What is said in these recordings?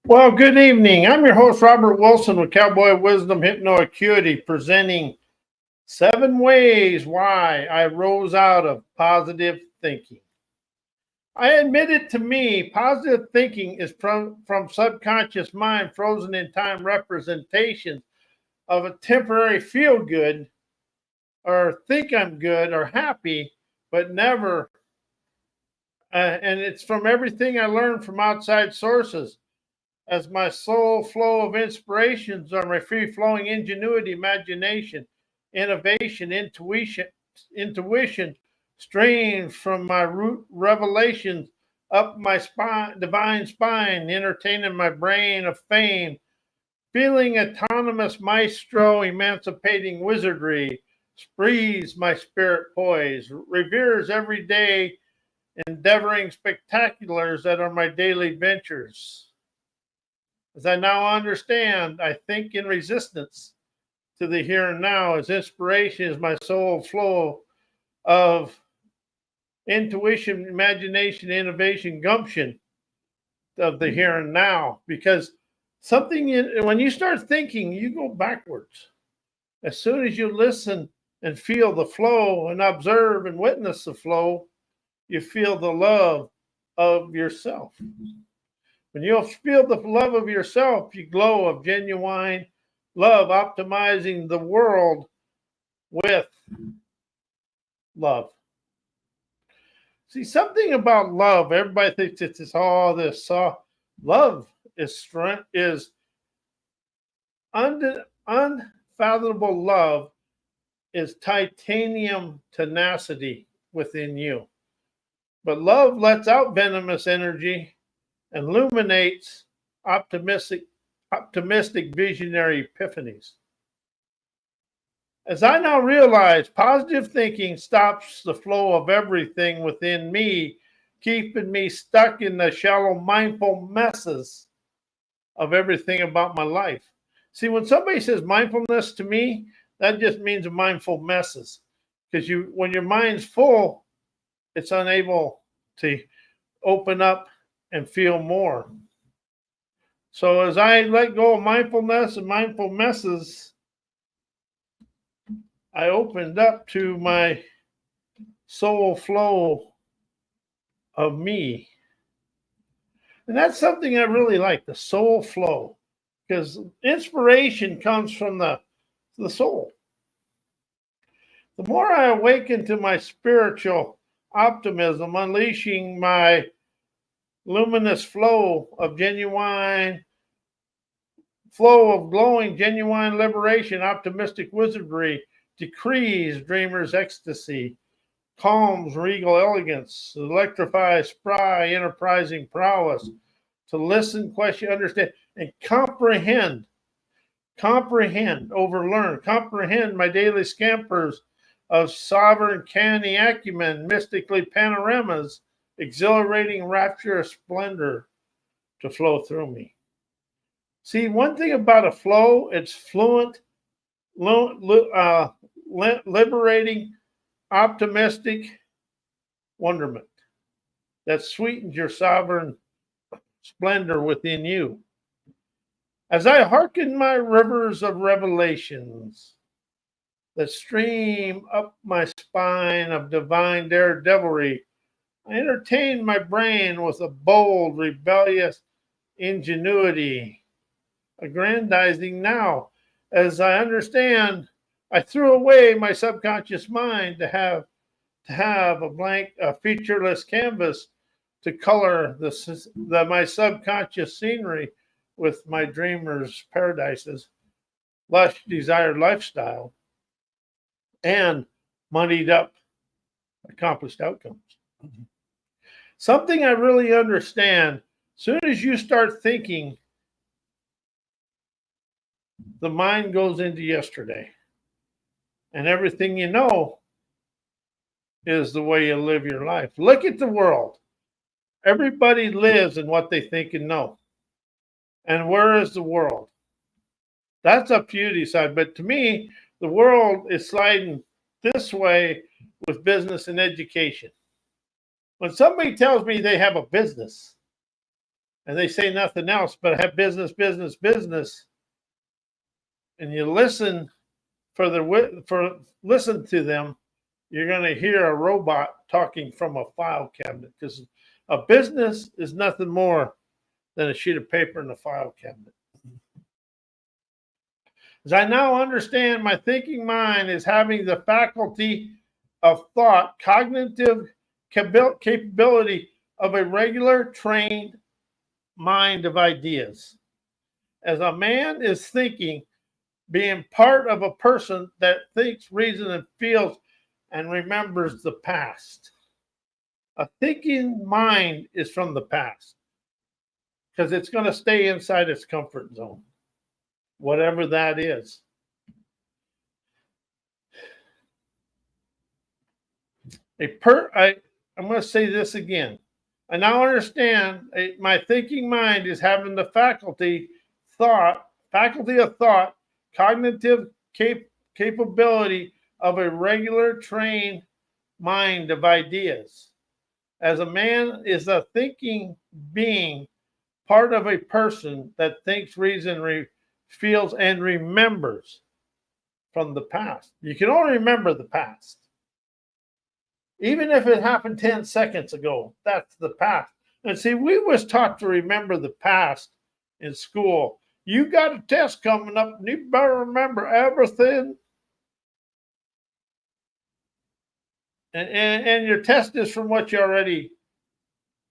Well, good evening. I'm your host, Robert Wilson with Cowboy Wisdom Hypno Acuity, presenting 7 ways why I rose out of positive thinking. I admit it to me, positive thinking is from subconscious mind frozen in time representations of a temporary feel good or think I'm good or happy, but never. And it's from everything I learned from outside sources as my soul flow of inspirations are my free flowing ingenuity, imagination, innovation, intuition streams from my root revelations up my spine, divine spine, entertaining my brain of fame, feeling autonomous maestro, emancipating wizardry, sprees my spirit poise, reveres every day, endeavoring spectaculars that are my daily ventures. As I now understand, I think in resistance to the here and now, as inspiration is my soul flow of intuition, imagination, innovation, gumption of the here and now. Because when you start thinking, you go backwards. As soon as you listen and feel the flow and observe and witness the flow, you feel the love of yourself. When you feel the love of yourself, you glow of genuine love, optimizing the world with love. See, something about love, everybody thinks it's all this. Love is strength, is unfathomable love is titanium tenacity within you. But love lets out venomous energy, illuminates optimistic visionary epiphanies. As I now realize, positive thinking stops the flow of everything within me, keeping me stuck in the shallow, mindful messes of everything about my life. See, when somebody says mindfulness to me, that just means mindful messes. Because when your mind's full, it's unable to open up and feel more. So as I let go of mindfulness and mindful messes, I opened up to my soul flow of me. And that's something I really like, the soul flow, because inspiration comes from the soul. The more I awaken to my spiritual optimism, unleashing my luminous flow of glowing, genuine liberation, optimistic wizardry, decrees dreamers' ecstasy, calms regal elegance, electrifies spry, enterprising prowess, to listen, question, understand, and comprehend, overlearn, comprehend my daily scampers of sovereign canny acumen, mystically panoramas, exhilarating rapturous splendor to flow through me. See, one thing about a flow, it's fluent, liberating, optimistic wonderment that sweetens your sovereign splendor within you. As I hearken my rivers of revelations that stream up my spine of divine daredevilry, I entertain my brain with a bold, rebellious ingenuity, aggrandizing now. As I understand, I threw away my subconscious mind to have a blank, featureless canvas to color my subconscious scenery with my dreamer's paradises, lush, desired lifestyle, and moneyed up accomplished outcomes. Something I really understand, as soon as you start thinking, the mind goes into yesterday. And everything you know is the way you live your life. Look at the world. Everybody lives in what they think and know. And where is the world? That's up to you to decide. But to me, the world is sliding this way with business and education. When somebody tells me they have a business, and they say nothing else but have business, business, business, and you listen listen to them, you're going to hear a robot talking from a file cabinet, because a business is nothing more than a sheet of paper in a file cabinet. As I now understand, my thinking mind is having the faculty of thought, cognitive capability of a regular trained mind of ideas. As a man is thinking, being part of a person that thinks, reasons, and feels and remembers the past. A thinking mind is from the past because it's going to stay inside its comfort zone, whatever that is. I'm going to say this again. I now understand my thinking mind is having the faculty of thought, cognitive capability of a regular trained mind of ideas. As a man is a thinking being, part of a person that thinks, reasons, feels, and remembers from the past. You can only remember the past. Even if it happened 10 seconds ago, that's the past. And see, we was taught to remember the past in school. You got a test coming up, and you better remember everything. And your test is from what you already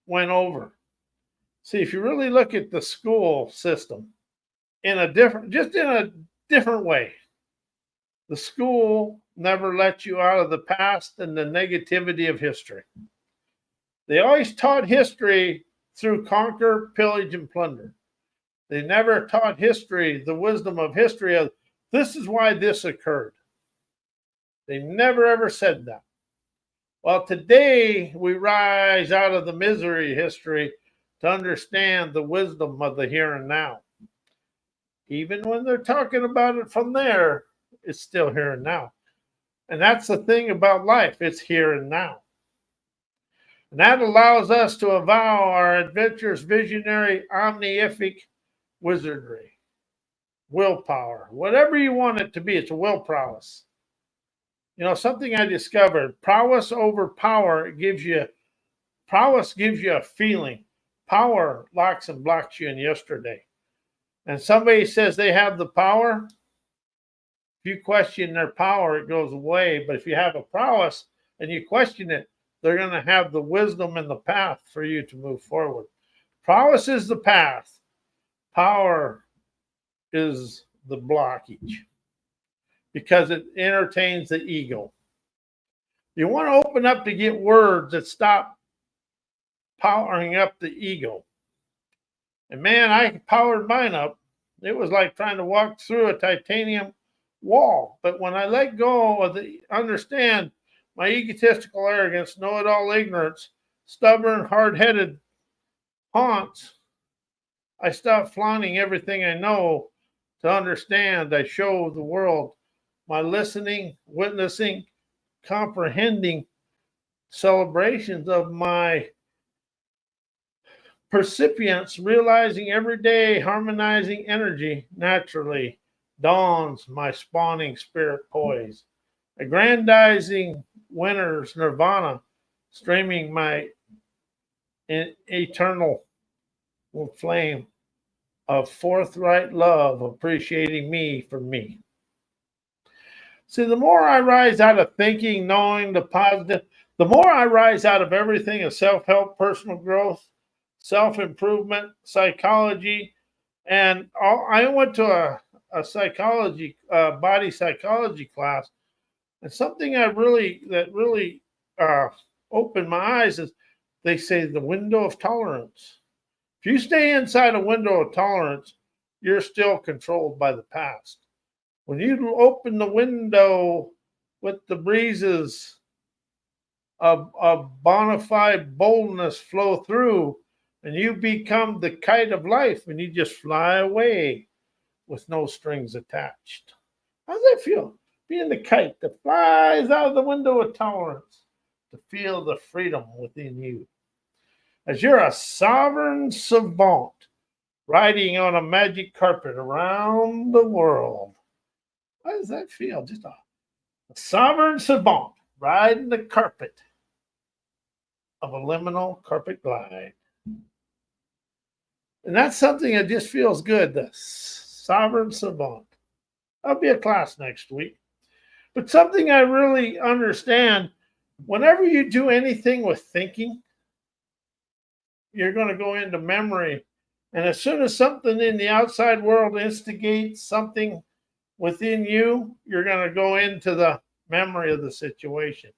went over. See, if you really look at the school system in a different way, the school never let you out of the past and the negativity of history. They always taught history through conquer, pillage, and plunder. They never taught history, the wisdom of history of this is why this occurred. They never ever said that. Well, today we rise out of the misery history to understand the wisdom of the here and now. Even when they're talking about it from there, it's still here and now. And that's the thing about life. It's here and now. And that allows us to avow our adventurous, visionary, omnific wizardry, willpower, whatever you want it to be. It's a will prowess. You know, something I discovered, prowess over power gives you a feeling. Power locks and blocks you in yesterday. And somebody says they have the power, if you question their power, it goes away. But if you have a prowess and you question it, they're going to have the wisdom and the path for you to move forward. Prowess is the path. Power is the blockage because it entertains the ego. You want to open up to get words that stop powering up the ego. And man, I powered mine up. It was like trying to walk through a titanium wall. But when I let go of understand my egotistical arrogance, know-it-all ignorance, stubborn, hard-headed haunts, I stopped flaunting everything I know to understand. I show the world my listening, witnessing, comprehending celebrations of my percipients, realizing every day, harmonizing energy naturally dawns my spawning spirit poise, aggrandizing winter's nirvana, streaming my eternal flame of forthright love, appreciating me for me. See, the more I rise out of thinking, knowing the positive, the more I rise out of everything of self-help, personal growth, self-improvement, psychology, and I went to a psychology, body psychology class, and something that really opened my eyes is they say the window of tolerance. If you stay inside a window of tolerance, you're still controlled by the past. When you open the window with the breezes of bona fide boldness flow through, and you become the kite of life, and you just fly away with no strings attached. How does that feel? Being the kite that flies out of the window of tolerance to feel the freedom within you. as you're a sovereign savant riding on a magic carpet around the world. How does that feel? Just a sovereign savant riding the carpet of a liminal carpet glide. And that's something that just feels good, the sovereign savant. I'll be a class next week. But something I really understand, whenever you do anything with thinking, you're going to go into memory. And as soon as something in the outside world instigates something within you, you're going to go into the memory of the situation.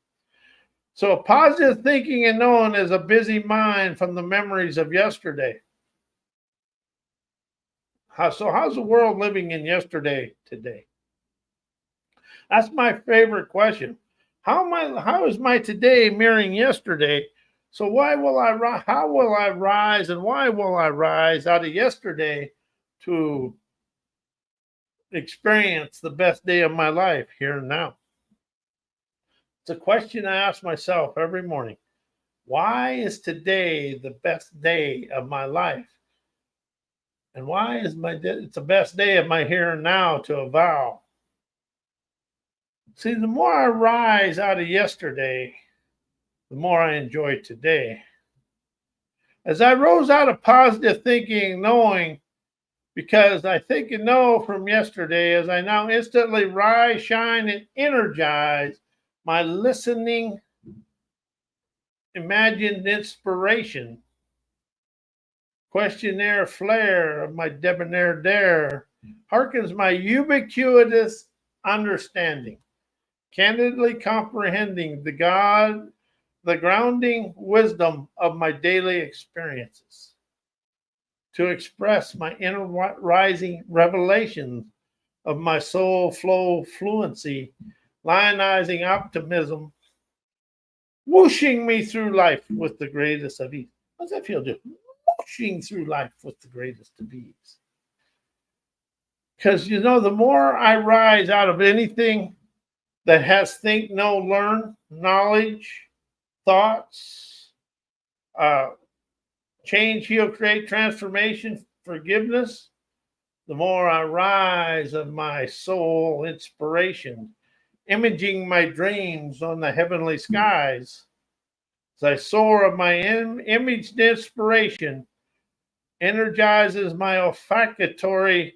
So positive thinking and knowing is a busy mind from the memories of yesterday. How's the world living in yesterday today? That's my favorite question. How is my today mirroring yesterday? So how will I rise, and why will I rise out of yesterday to experience the best day of my life here and now? It's a question I ask myself every morning. Why is today the best day of my life? And why is it's the best day of my here and now to avow? See, the more I rise out of yesterday, the more I enjoy today. As I rose out of positive thinking and knowing, because I think and know from yesterday, as I now instantly rise, shine, and energize my listening, imagined inspiration, questionnaire flair of my debonair dare, hearkens my ubiquitous understanding, candidly comprehending the grounding wisdom of my daily experiences, to express my innerrising revelations of my soul flow fluency, lionizing optimism, whooshing me through life with the greatest of ease. How does that feel, dude? Whooshing through life with the greatest of ease. Because, the more I rise out of anything that has think, know, learn, knowledge, thoughts, change, heal, create, transformation, forgiveness, the more I rise of my soul inspiration, imaging my dreams on the heavenly skies. As I soar of my imaged inspiration, energizes my olfactory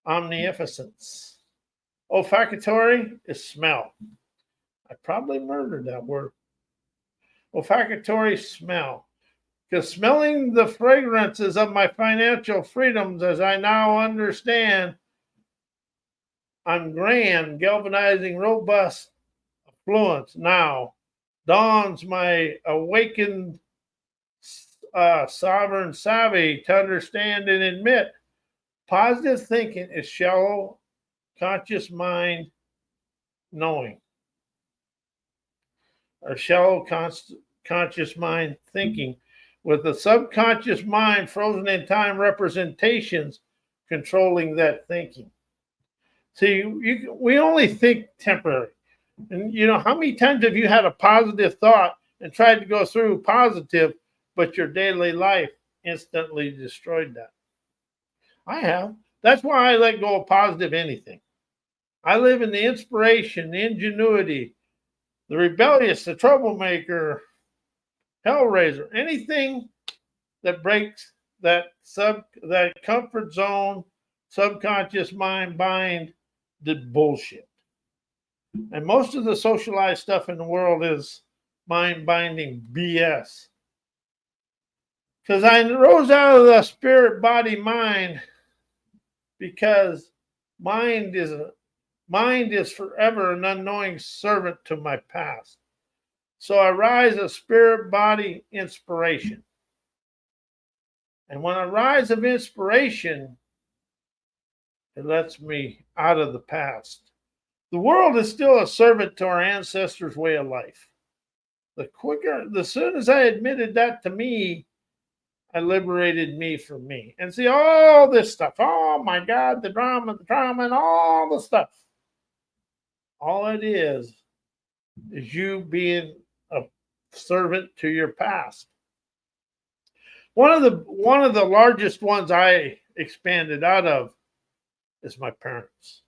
omnificence. Olfactory is smell. I probably murdered that word. Olfactory smell. Because smelling the fragrances of my financial freedoms, as I now understand, I'm grand, galvanizing, robust affluence now. Dawns my awakened sovereign savvy to understand and admit positive thinking is shallow, conscious mind knowing, or shallow, conscious mind thinking, with the subconscious mind frozen in time representations controlling that thinking. See, we only think temporary. And how many times have you had a positive thought and tried to go through positive, but your daily life instantly destroyed that? I have. That's why I let go of positive anything. I live in the inspiration, the ingenuity, the rebellious, the troublemaker, hellraiser, anything that breaks that comfort zone, subconscious mind bind, did bullshit. And most of the socialized stuff in the world is mind binding BS. Because I rose out of the spirit, body, mind, because mind is forever an unknowing servant to my past. So I rise of spirit, body, inspiration. And when I rise of inspiration, it lets me out of the past. The world is still a servant to our ancestors' way of life. The soon as I admitted that to me, I liberated me from me. And see, all this stuff, oh my God, the drama, and all the stuff. All it is you being a servant to your past. One of the largest ones I expanded out of is my parents,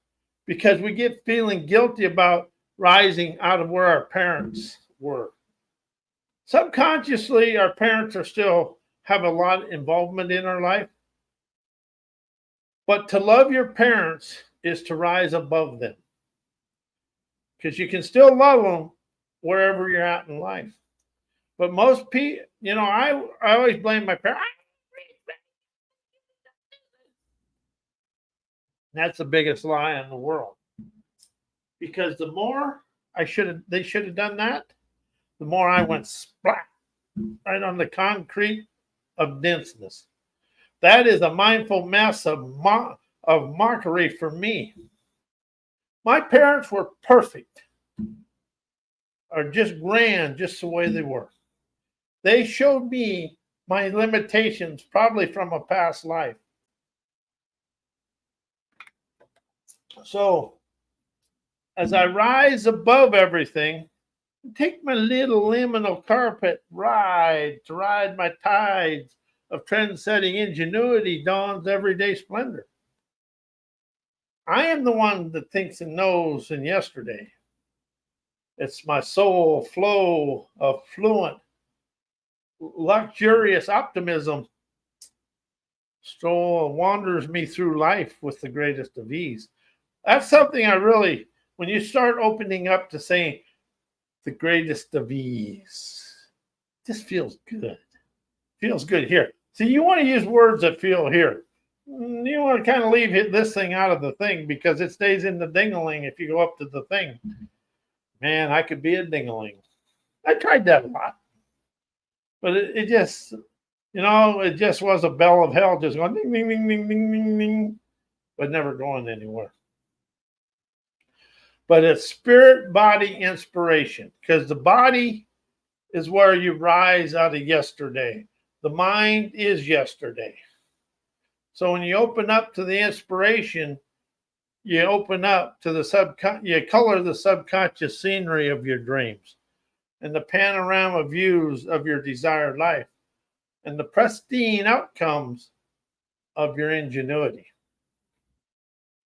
because we get feeling guilty about rising out of where our parents were. Subconsciously, our parents are still have a lot of involvement in our life, but to love your parents is to rise above them, because you can still love them wherever you're at in life. But most people, I always blame my parents. That's the biggest lie in the world. Because the more they should have done that, the more I went splat right on the concrete of denseness. That is a mindful mess of mockery for me. My parents were perfect, or just grand, just the way they were. They showed me my limitations, probably from a past life. So, as I rise above everything, take my little liminal carpet ride to ride my tides of trend-setting ingenuity, dawn's everyday splendor. I am the one that thinks and knows in yesterday. It's my soul flow of fluent, luxurious optimism wanders me through life with the greatest of ease. That's something I really, when you start opening up to saying the greatest of ease, this feels good. Feels good here. See, you want to use words that feel here. You want to kind of leave this thing out of the thing, because it stays in the ding-a-ling if you go up to the thing. Man, I could be a ding-a-ling. I tried that a lot. But it just, it just was a bell of hell just going ding, ding, ding, ding, ding, ding, ding, but never going anywhere. But it's spirit, body, inspiration, because the body is where you rise out of yesterday. The mind is yesterday. So when you open up to the inspiration, you open up to you color the subconscious scenery of your dreams and the panorama views of your desired life and the pristine outcomes of your ingenuity.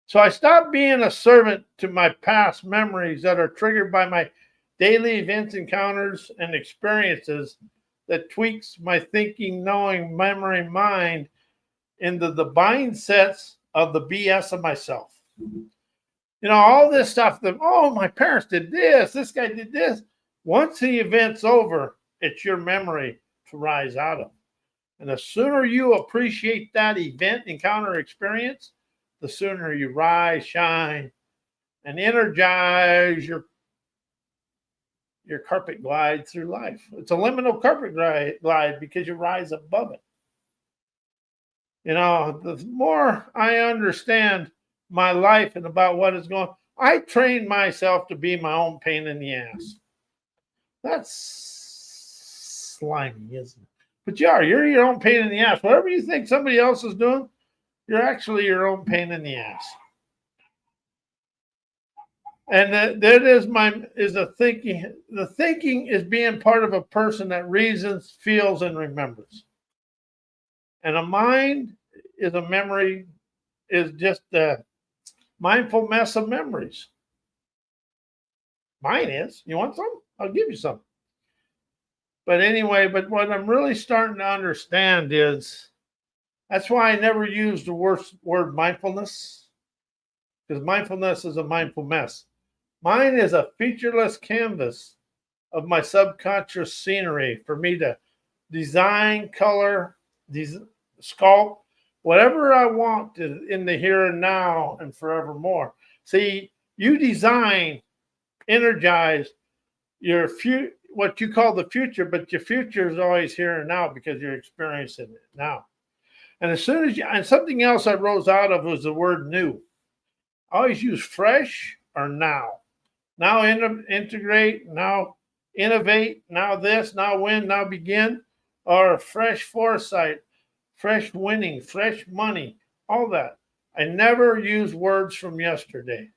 So I stopped being a servant to my past memories that are triggered by my daily events, encounters, and experiences that tweaks my thinking, knowing, memory, mind into the mindsets of the BS of myself. All this stuff that, my parents did this guy did this. Once the event's over, it's your memory to rise out of. And the sooner you appreciate that event, encounter, experience, the sooner you rise, shine, and energize your carpet glide through life. It's a liminal carpet glide because you rise above it. The more I understand my life and about what is going on, I train myself to be my own pain in the ass. That's slimy, isn't it? But you're your own pain in the ass. Whatever you think somebody else is doing, you're actually your own pain in the ass. And that is a thinking. The thinking is being part of a person that reasons, feels, and remembers. And a mind is a memory, is just a mindful mess of memories. Mine is. You want some? I'll give you some. But anyway, what I'm really starting to understand is, that's why I never used the word mindfulness, because mindfulness is a mindful mess. Mine is a featureless canvas of my subconscious scenery for me to design, color, sculpt, whatever I want in the here and now and forevermore. See, you design, energize your what you call the future, but your future is always here and now because you're experiencing it now. And as soon as and something else I rose out of was the word new. I always use fresh or now. Now integrate, now innovate, now this, now win, now begin, or fresh foresight, fresh winning, fresh money, all that. I never use words from yesterday,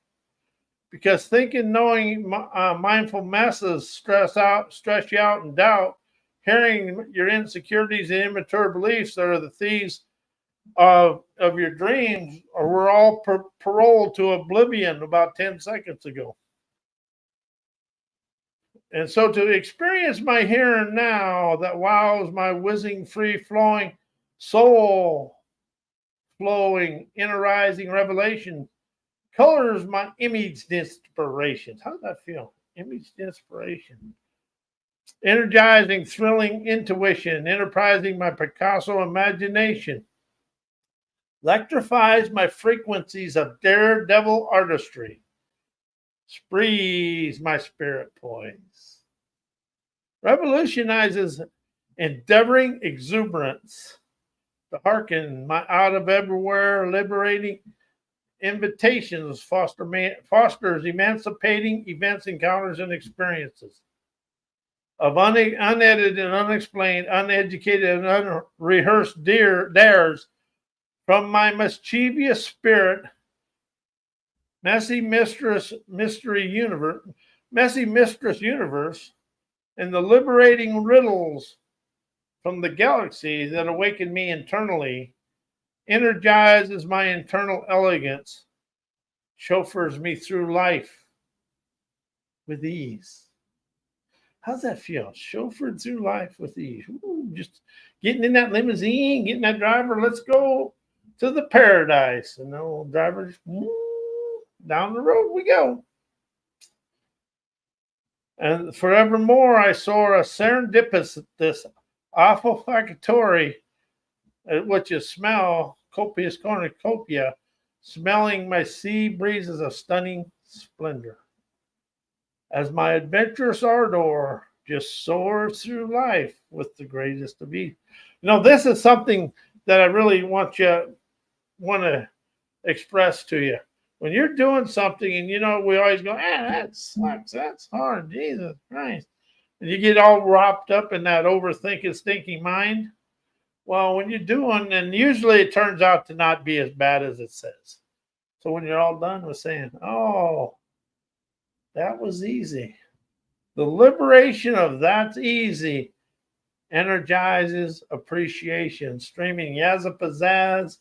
because thinking, knowing, mindful messes stress you out and doubt hearing your insecurities and immature beliefs that are the thieves of your dreams, or were all paroled to oblivion about 10 seconds ago. And so to experience my here and now that wows my whizzing, free-flowing, soul-flowing, innerrising revelation colors my imaged inspirations. How does that feel? Imaged inspiration. Energizing, thrilling intuition, enterprising my Picasso imagination. Electrifies my frequencies of daredevil artistry. Sprees my spirit poise. Revolutionizes endeavoring exuberance. To hearken my out of everywhere liberating invitations fosters emancipating events, encounters, and experiences of unedited and unexplained, uneducated and unrehearsed dares from my mischievous spirit, messy mistress universe, and the liberating riddles from the galaxy that awaken me internally, energizes my internal elegance, chauffeurs me through life with ease. How's that feel? Chauffeured through life with ease. Ooh, just getting in that limousine, getting that driver, let's go to the paradise. And the old driver just, down the road we go. And forevermore I soar a serendipitous, olfactory, which is smell, copious cornucopia, smelling my sea breezes of stunning splendor. As my adventurous ardor just soars through life with the greatest of ease. You know, this is something that I really want to express to you. When you're doing something and, you know, we always go, that sucks, that's hard, Jesus Christ. And you get all wrapped up in that overthinking, stinking mind. Well, when you're doing, and usually it turns out to not be as bad as it says. So when you're all done with saying, oh, that was easy. The liberation of that's easy energizes appreciation, streaming yazza pizzazz,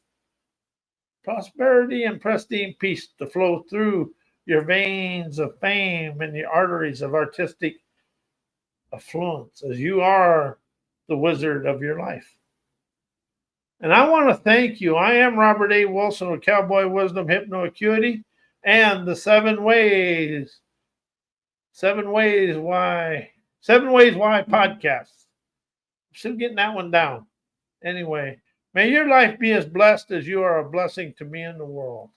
prosperity and pristine peace to flow through your veins of fame and the arteries of artistic affluence as you are the wizard of your life. And I want to thank you. I am Robert A. Wilson with Cowboy Wisdom Hypno Acuity and the 7 Ways Why podcast. I'm still getting that one down. Anyway, may your life be as blessed as you are a blessing to me and the world.